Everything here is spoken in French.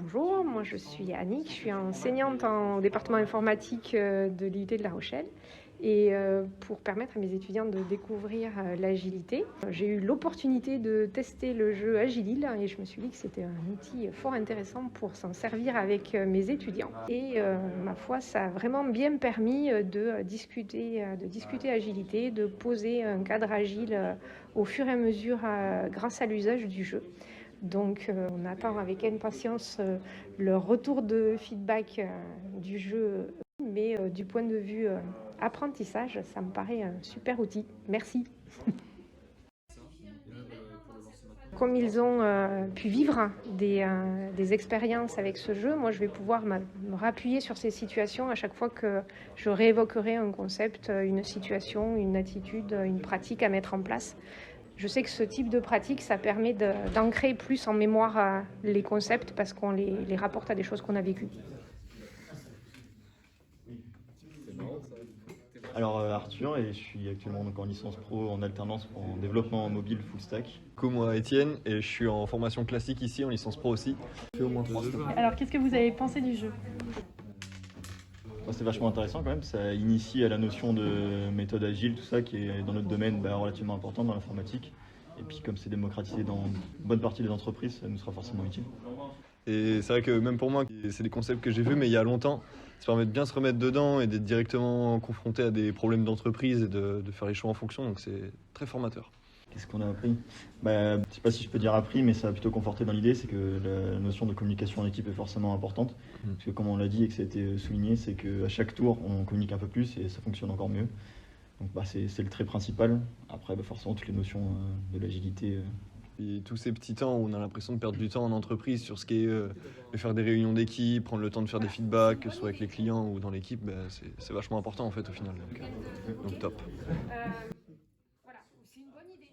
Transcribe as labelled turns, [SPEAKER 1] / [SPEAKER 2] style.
[SPEAKER 1] Bonjour, moi je suis Annick, je suis enseignante au département informatique de l'IUT de La Rochelle. Et pour permettre à mes étudiants de découvrir l'agilité, j'ai eu l'opportunité de tester le jeu Agilil et je me suis dit que c'était un outil fort intéressant pour s'en servir avec mes étudiants. Et ma foi, ça a vraiment bien permis de discuter agilité, de poser un cadre agile au fur et à mesure grâce à l'usage du jeu. Donc on attend avec impatience le retour de feedback du jeu, mais du point de vue apprentissage, ça me paraît un super outil. Merci. Comme ils ont pu vivre des expériences avec ce jeu, moi je vais pouvoir me rappuyer sur ces situations à chaque fois que je réévoquerai un concept, une situation, une attitude, une pratique à mettre en place. Je sais que ce type de pratique, ça permet d'ancrer plus en mémoire les concepts parce qu'on les rapporte à des choses qu'on a vécues.
[SPEAKER 2] Alors Arthur, et je suis actuellement donc en licence pro en alternance en développement mobile full stack.
[SPEAKER 3] Moi Étienne et je suis en formation classique ici en licence pro aussi. Fait au moins 3 semaines.
[SPEAKER 4] Alors qu'est-ce que vous avez pensé du jeu?
[SPEAKER 2] C'est vachement intéressant quand même, ça initie à la notion de méthode agile, tout ça qui est dans notre domaine relativement important dans l'informatique. Et puis comme c'est démocratisé dans une bonne partie des entreprises, ça nous sera forcément utile.
[SPEAKER 3] Et c'est vrai que même pour moi, c'est des concepts que j'ai vus mais il y a longtemps. Ça permet de bien se remettre dedans et d'être directement confronté à des problèmes d'entreprise et de faire les choix en fonction. Donc c'est très formateur.
[SPEAKER 2] Qu'est-ce qu'on a appris? Je sais pas si je peux dire appris, mais ça a plutôt conforté dans l'idée, c'est que la notion de communication en équipe est forcément importante. Parce que comme on l'a dit et que ça a été souligné, c'est qu'à chaque tour, on communique un peu plus et ça fonctionne encore mieux. Donc c'est le trait principal. Après, forcément, toutes les notions de l'agilité.
[SPEAKER 3] Et tous ces petits temps où on a l'impression de perdre du temps en entreprise sur ce qui est de faire des réunions d'équipe, prendre le temps de faire des feedbacks, que ce soit avec les clients ou dans l'équipe, c'est vachement important en fait au final. Donc top.
[SPEAKER 1] Voilà, c'est une bonne idée.